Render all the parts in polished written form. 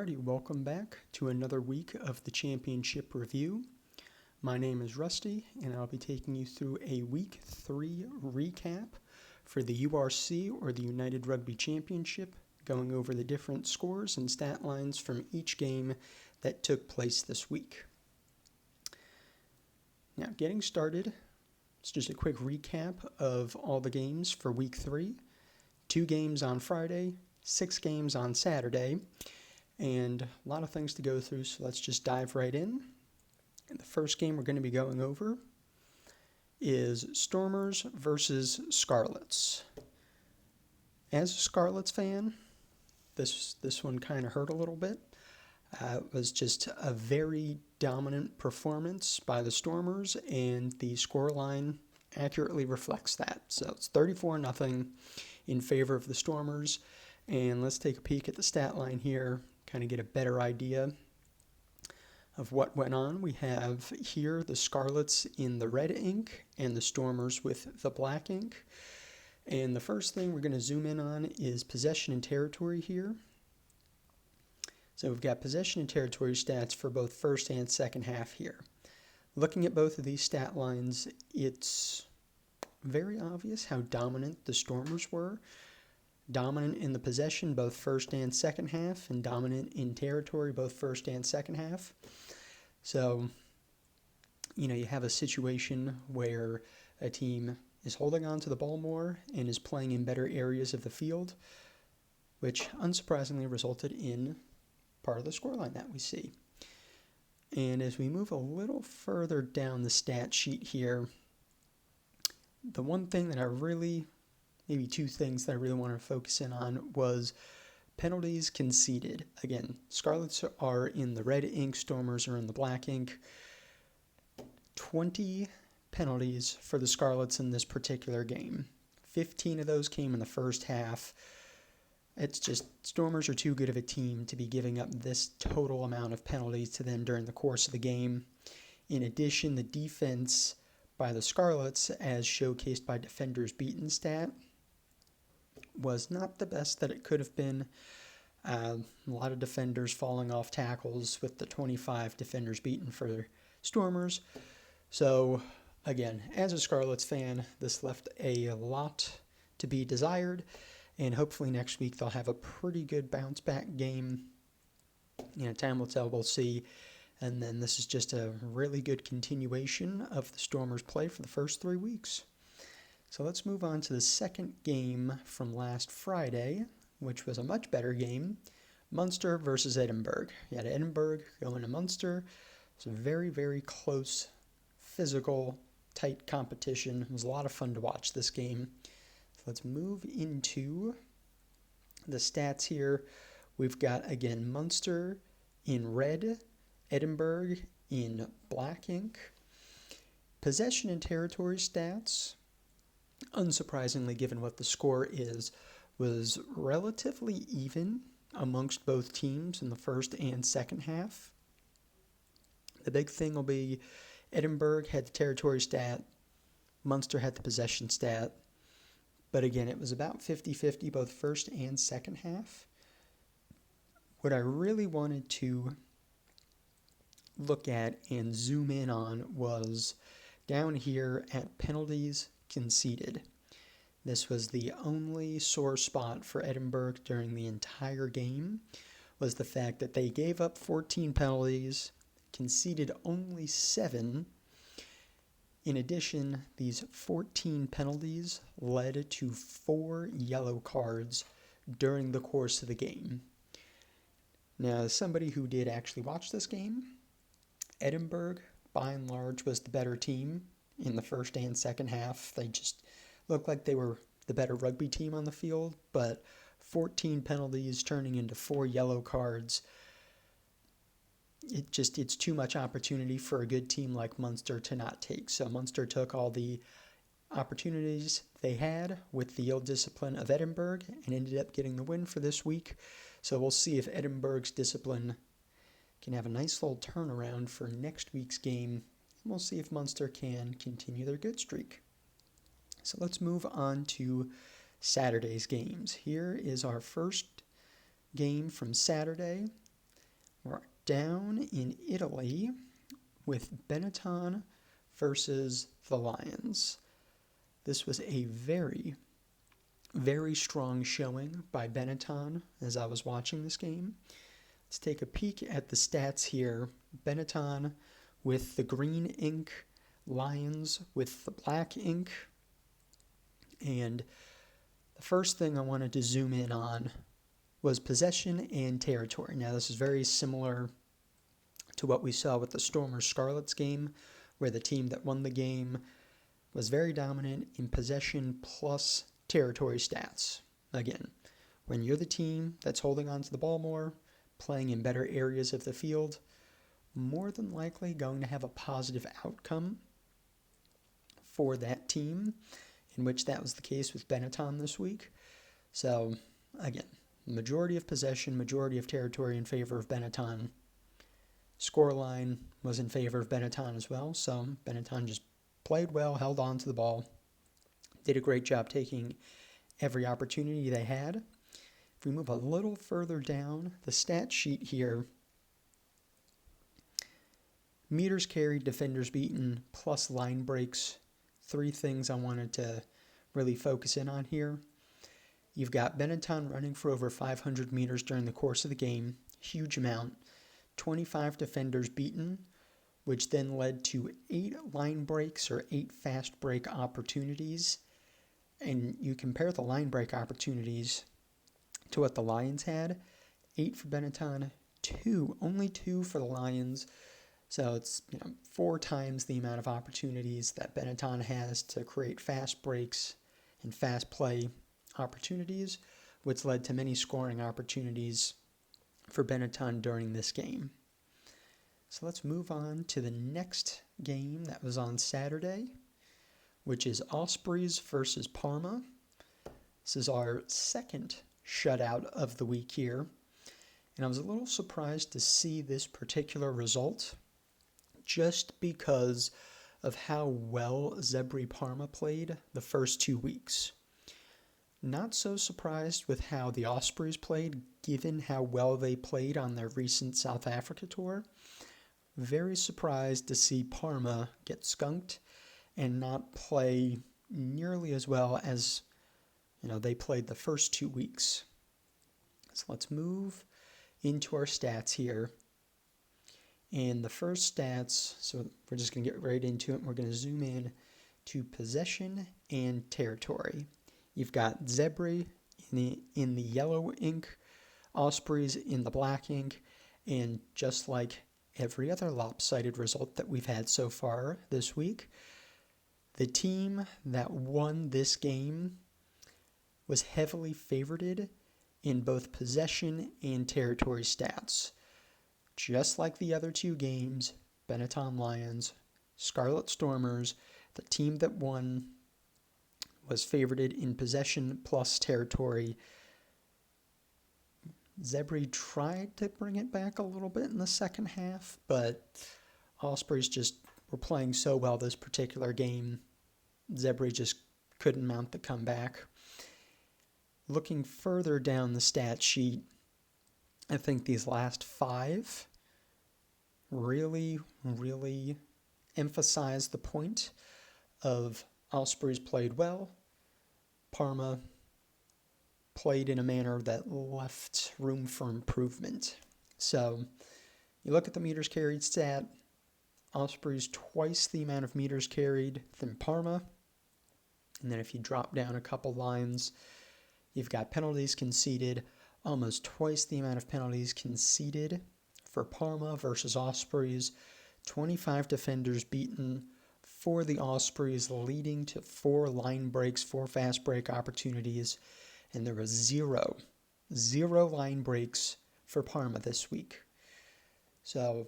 Alrighty, welcome back to another week of the championship review. My name is Rusty, and I'll be taking you through a Week 3 recap for the URC, or the United Rugby Championship, going over the different scores and stat lines from each game that took place this week. Now, getting started, it's just a quick recap of all the games for Week 3. 2 games on Friday, 6 games on Saturday, and a lot of things to go through, so let's just dive right in. And the first game we're going to be going over is Stormers versus Scarlets. As a Scarlets fan, this one kind of hurt a little bit. It was just a very dominant performance by the Stormers, and the scoreline accurately reflects that. So it's 34-0 in favor of the Stormers. And let's take a peek at the stat line here, kind of get a better idea of what went on. We have here the Scarlets in the red ink and the Stormers with the black ink. And the first thing we're going to zoom in on is possession and territory here. So we've got possession and territory stats for both first and second half here. Looking at both of these stat lines, it's very obvious how dominant the Stormers were. Dominant in the possession, both first and second half, and dominant in territory, both first and second half. So, you have a situation where a team is holding on to the ball more and is playing in better areas of the field, which unsurprisingly resulted in part of the scoreline that we see. And as we move a little further down the stat sheet here, the one thing that maybe 2 things that I really want to focus in on was penalties conceded. Again, Scarlets are in the red ink, Stormers are in the black ink. 20 penalties for the Scarlets in this particular game. 15 of those came in the first half. It's just, Stormers are too good of a team to be giving up this total amount of penalties to them during the course of the game. In addition, the defense by the Scarlets, as showcased by Defenders Beaten stat, was not the best that it could have been. A lot of defenders falling off tackles, with the 25 defenders beaten for the Stormers. So, again, as a Scarlets fan, this left a lot to be desired, and hopefully next week they'll have a pretty good bounce-back game. Time will tell, we'll see. And then this is just a really good continuation of the Stormers' play for the first 3 weeks. So let's move on to the second game from last Friday, which was a much better game. Munster versus Edinburgh. You had Edinburgh going to Munster. It's a very, very close, physical, tight competition. It was a lot of fun to watch this game. So let's move into the stats here. We've got, again, Munster in red, Edinburgh in black ink. Possession and territory stats, unsurprisingly given what the score is, was relatively even amongst both teams in the first and second half. The big thing will be Edinburgh had the territory stat, Munster had the possession stat, but again, it was about 50-50 both first and second half. What I really wanted to look at and zoom in on was down here at penalties conceded. This was the only sore spot for Edinburgh during the entire game, was the fact that they gave up 14 penalties, conceded only 7. In addition, these 14 penalties led to 4 yellow cards during the course of the game. Now, as somebody who did actually watch this game, Edinburgh, by and large, was the better team in the first and second half. They just looked like they were the better rugby team on the field, but 14 penalties turning into 4 yellow cards, it's too much opportunity for a good team like Munster to not take. So Munster took all the opportunities they had with the ill discipline of Edinburgh and ended up getting the win for this week. So we'll see if Edinburgh's discipline can have a nice little turnaround for next week's game. We'll see if Munster can continue their good streak. So let's move on to Saturday's games. Here is our first game from Saturday. down in Italy with Benetton versus the Lions. This was a very, very strong showing by Benetton as I was watching this game. Let's take a peek at the stats here. Benetton with the green ink, Lions with the black ink. And the first thing I wanted to zoom in on was possession and territory. Now, this is very similar to what we saw with the Stormers Scarlets game, where the team that won the game was very dominant in possession plus territory stats. Again, when you're the team that's holding on to the ball more, playing in better areas of the field, more than likely going to have a positive outcome for that team, in which that was the case with Benetton this week. So, again, majority of possession, majority of territory in favor of Benetton. Scoreline was in favor of Benetton as well, so Benetton just played well, held on to the ball, did a great job taking every opportunity they had. If we move a little further down the stat sheet here, meters carried, defenders beaten, plus line breaks. 3 things I wanted to really focus in on here. You've got Benetton running for over 500 meters during the course of the game, huge amount. 25 defenders beaten, which then led to 8 line breaks or 8 fast break opportunities. And you compare the line break opportunities to what the Lions had. 8 for Benetton, only 2 for the Lions. So it's 4 times the amount of opportunities that Benetton has to create fast breaks and fast play opportunities, which led to many scoring opportunities for Benetton during this game. So let's move on to the next game that was on Saturday, which is Ospreys versus Parma. This is our second shutout of the week here, and I was a little surprised to see this particular result just because of how well Zebri Parma played the first 2 weeks. Not so surprised with how the Ospreys played, given how well they played on their recent South Africa tour. Very surprised to see Parma get skunked and not play nearly as well as they played the first 2 weeks. So let's move into our stats here. And the first stats, so we're just going to get right into it. We're going to zoom in to possession and territory. You've got Zebri in the yellow ink, Ospreys in the black ink, and just like every other lopsided result that we've had so far this week, the team that won this game was heavily favored in both possession and territory stats. Just like the other 2 games, Benetton Lions, Scarlet Stormers, the team that won was favored in possession plus territory. Zebri tried to bring it back a little bit in the second half, but Ospreys just were playing so well this particular game. Zebri just couldn't mount the comeback. Looking further down the stat sheet, I think these last 5 really, really emphasize the point of Ospreys played well. Parma played in a manner that left room for improvement. So you look at the meters carried stat, Ospreys twice the amount of meters carried than Parma. And then if you drop down a couple lines, you've got penalties conceded, almost twice the amount of penalties conceded for Parma versus Ospreys. 25 defenders beaten for the Ospreys, leading to 4 line breaks, 4 fast break opportunities, and there was zero line breaks for Parma this week. So,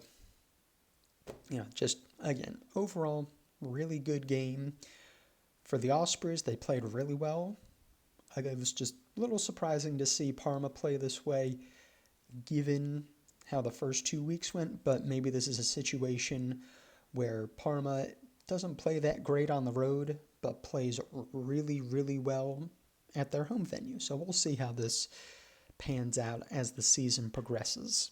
just, again, overall, really good game. For the Ospreys, they played really well. It was just a little surprising to see Parma play this way, given how the first 2 weeks went, but maybe this is a situation where Parma doesn't play that great on the road, but plays really, really well at their home venue. So we'll see how this pans out as the season progresses.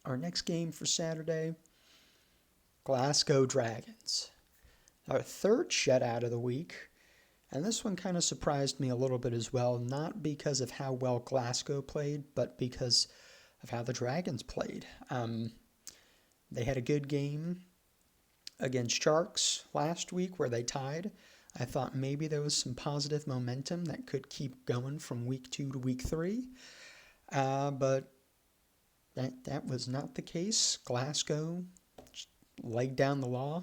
Our next game for Saturday, Glasgow Dragons. Our third shutout of the week. And this one kind of surprised me a little bit as well, not because of how well Glasgow played, but because of how the Dragons played. They had a good game against Sharks last week where they tied. I thought maybe there was some positive momentum that could keep going from week 2 to week 3. But that was not the case. Glasgow laid down the law,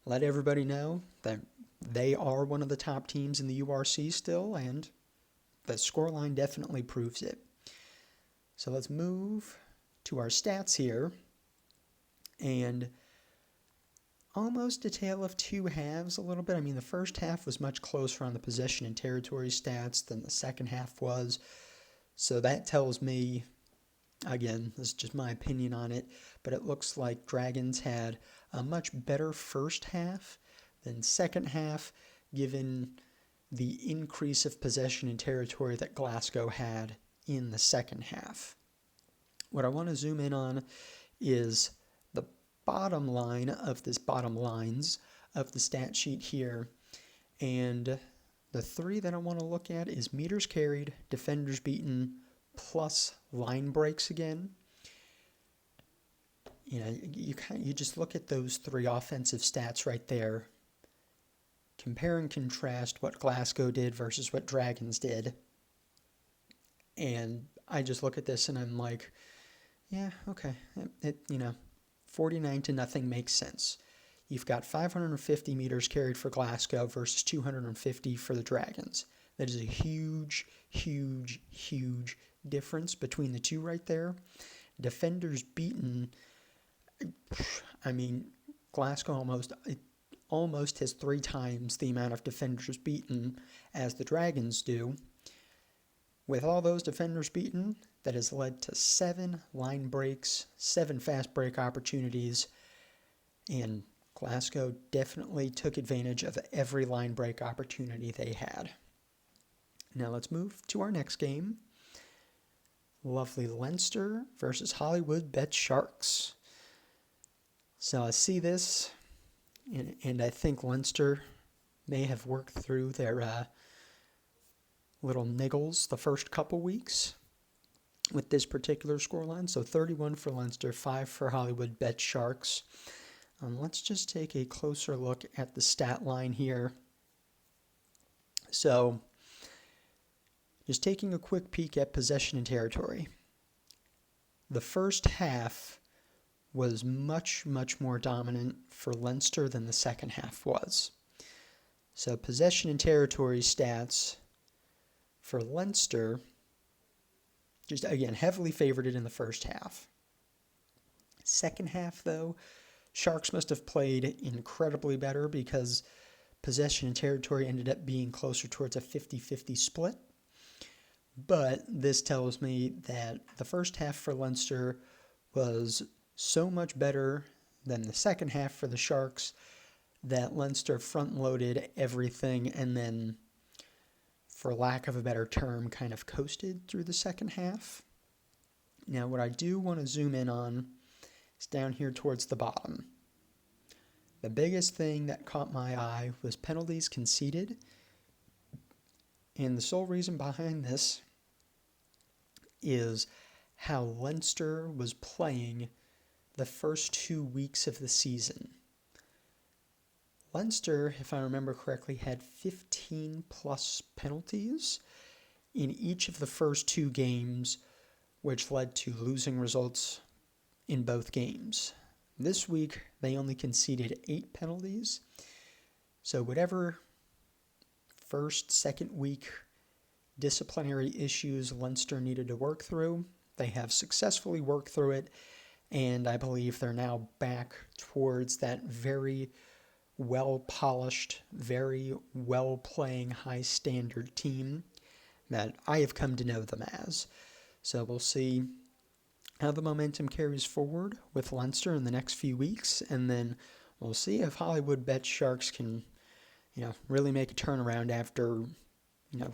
let everybody know that they are one of the top teams in the URC still, and the scoreline definitely proves it. So let's move to our stats here. And almost a tale of two halves a little bit. I mean, the first half was much closer on the possession and territory stats than the second half was. So that tells me, again, this is just my opinion on it, but it looks like Dragons had a much better first half than second half, given the increase of possession and territory that Glasgow had in the second half. What I want to zoom in on is the bottom line of this bottom lines of the stat sheet here. And the three that I want to look at is meters carried, defenders beaten, plus line breaks again. You know, you just look at those three offensive stats right there. Compare and contrast what Glasgow did versus what Dragons did. And I just look at this and I'm like, yeah, okay. 49-0 makes sense. You've got 550 meters carried for Glasgow versus 250 for the Dragons. That is a huge, huge, huge difference between the two right there. Defenders beaten, I mean, Glasgow almost has 3 times the amount of defenders beaten as the Dragons do. With all those defenders beaten, that has led to 7 line breaks, 7 fast break opportunities, and Glasgow definitely took advantage of every line break opportunity they had. Now let's move to our next game. Lovely Leinster versus Hollywood Bet Sharks. So I see this, and I think Leinster may have worked through their little niggles the first couple weeks with this particular scoreline. So 31 for Leinster, 5 for Hollywood Bet Sharks. Let's just take a closer look at the stat line here. So just taking a quick peek at possession and territory. The first half was much, much more dominant for Leinster than the second half was. So possession and territory stats for Leinster, just again, heavily favored in the first half. Second half, though, Sharks must have played incredibly better because possession and territory ended up being closer towards a 50-50 split. But this tells me that the first half for Leinster was so much better than the second half for the Sharks that Leinster front-loaded everything and then, for lack of a better term, kind of coasted through the second half. Now, what I do want to zoom in on is down here towards the bottom. The biggest thing that caught my eye was penalties conceded. And the sole reason behind this is how Leinster was playing the first 2 weeks of the season. Leinster, if I remember correctly, had 15 plus penalties in each of the first 2 games, which led to losing results in both games. This week, they only conceded 8 penalties. So whatever first, second week disciplinary issues Leinster needed to work through, they have successfully worked through it, and I believe they're now back towards that very well-polished, very well-playing, high-standard team that I have come to know them as. So we'll see how the momentum carries forward with Leinster in the next few weeks, and then we'll see if Hollywood Bet Sharks can, really make a turnaround after,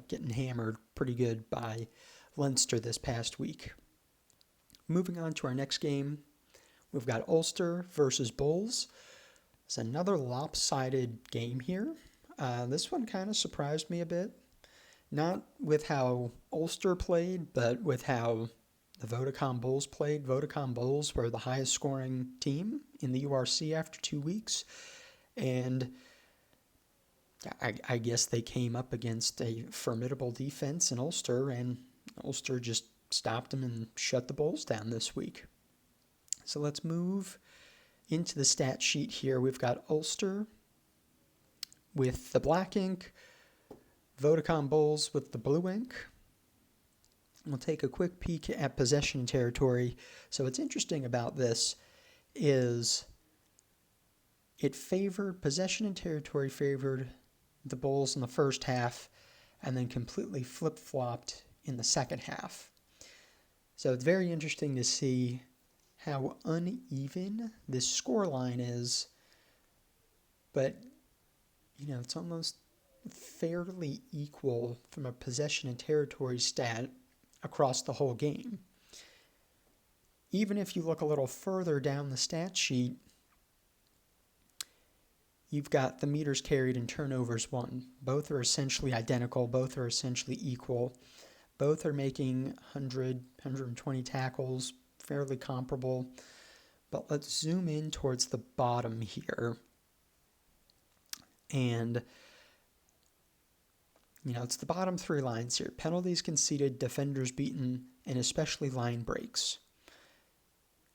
getting hammered pretty good by Leinster this past week. Moving on to our next game, we've got Ulster versus Bulls. It's another lopsided game here. This one kind of surprised me a bit. Not with how Ulster played, but with how the Vodacom Bulls played. Vodacom Bulls were the highest scoring team in the URC after 2 weeks. And I guess they came up against a formidable defense in Ulster, and Ulster just stopped them and shut the Bulls down this week. So let's move into the stat sheet here. We've got Ulster with the black ink, Vodacom Bulls with the blue ink. We'll take a quick peek at possession territory. So what's interesting about this is possession and territory favored the Bulls in the first half and then completely flip-flopped in the second half. So it's very interesting to see how uneven this scoreline is, but it's almost fairly equal from a possession and territory stat across the whole game. Even if you look a little further down the stat sheet, you've got the meters carried and turnovers won. Both are essentially identical. Both are essentially equal. Both are making 100, 120 tackles, fairly comparable. But let's zoom in towards the bottom here. And, it's the bottom three lines here. Penalties conceded, defenders beaten, and especially line breaks.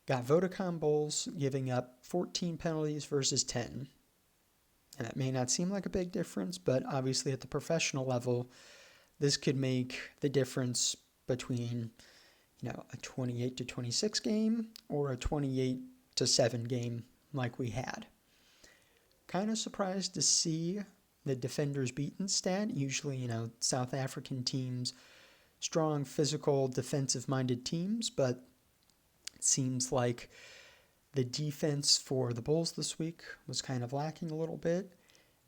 Got Vodacom Bulls giving up 14 penalties versus 10. And that may not seem like a big difference, but obviously at the professional level, this could make the difference between, a 28-26 game or a 28-7 game like we had. Kind of surprised to see the defenders beaten stat. Usually, South African teams, strong, physical, defensive-minded teams, but it seems like the defense for the Bulls this week was kind of lacking a little bit.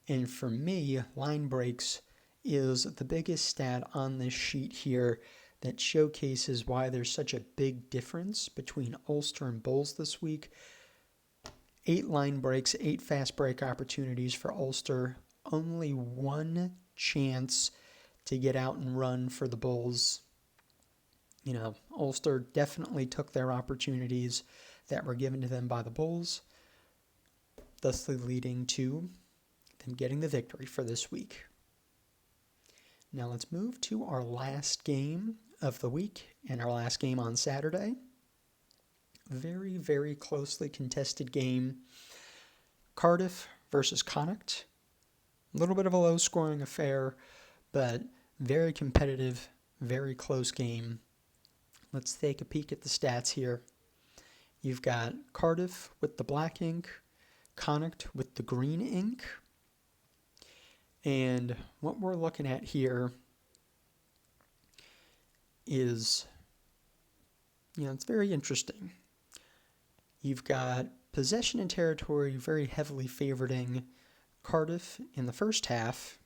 And for me, line breaks is the biggest stat on this sheet here that showcases why there's such a big difference between Ulster and Bulls this week. 8 line breaks, 8 fast break opportunities for Ulster. Only 1 chance to get out and run for the Bulls. Ulster definitely took their opportunities that were given to them by the Bulls, thusly leading to them getting the victory for this week. Now let's move to our last game of the week and our last game on Saturday. Very, very closely contested game. Cardiff versus Connacht. A little bit of a low-scoring affair, but very competitive, very close game. Let's take a peek at the stats here. You've got Cardiff with the black ink, Connacht with the green ink. And what we're looking at here is, it's very interesting. You've got possession and territory very heavily favoring Cardiff in the first half,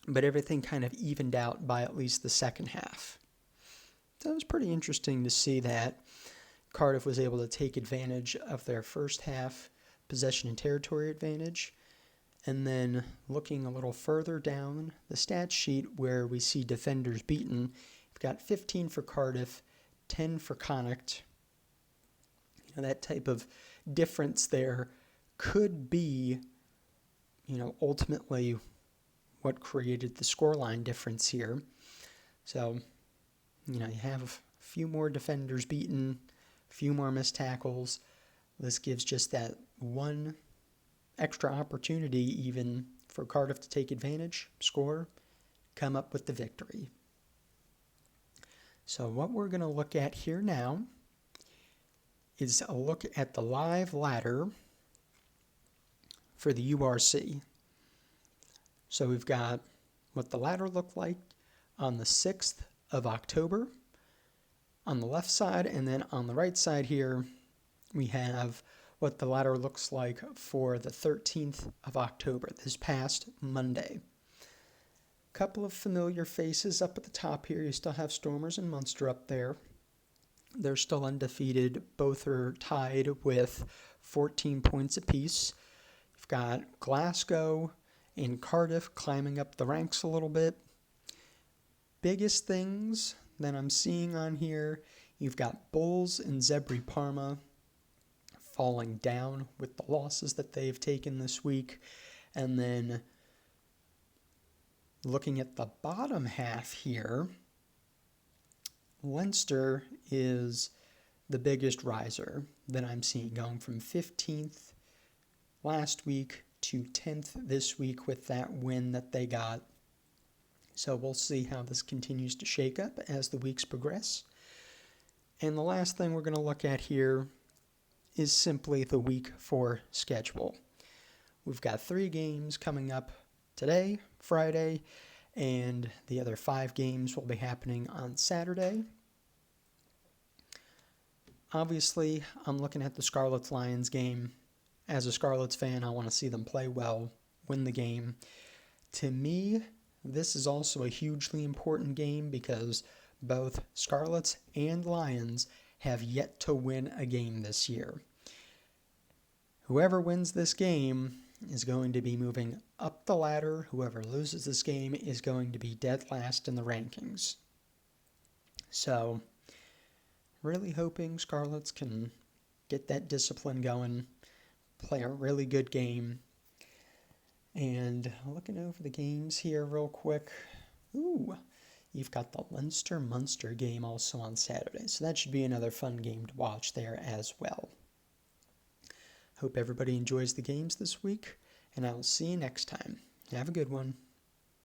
but everything kind of evened out by at least the second half. So it was pretty interesting to see that Cardiff was able to take advantage of their first half possession and territory advantage. And then looking a little further down the stat sheet where we see defenders beaten, we've got 15 for Cardiff, 10 for Connacht. That type of difference there could be, ultimately what created the scoreline difference here. So, you have a few more defenders beaten, a few more missed tackles. This gives just that one extra opportunity even for Cardiff to take advantage, score, come up with the victory. So what we're going to look at here now is a look at the live ladder for the URC. So we've got what the ladder looked like on the 6th of October on the left side, and then on the right side here we have what the ladder looks like for the 13th of October, this past Monday. Couple of familiar faces up at the top here. You still have Stormers and Munster up there. They're still undefeated. Both are tied with 14 points apiece. You've got Glasgow and Cardiff climbing up the ranks a little bit. Biggest things that I'm seeing on here, you've got Bulls and Zebri Parma falling down with the losses that they've taken this week. And then looking at the bottom half here, Leinster is the biggest riser that I'm seeing, going from 15th last week to 10th this week with that win that they got. So we'll see how this continues to shake up as the weeks progress. And the last thing we're going to look at here is simply the week 4 schedule. We've got 3 games coming up today, Friday, and the other 5 games will be happening on Saturday. Obviously, I'm looking at the Scarlets-Lions game. As a Scarlets fan, I want to see them play well, win the game. To me, this is also a hugely important game because both Scarlets and Lions have yet to win a game this year. Whoever wins this game is going to be moving up the ladder. Whoever loses this game is going to be dead last in the rankings. So, really hoping Scarlets can get that discipline going, play a really good game. And looking over the games here real quick. You've got the Leinster-Munster game also on Saturday. So that should be another fun game to watch there as well. Hope everybody enjoys the games this week, and I will see you next time. Have a good one.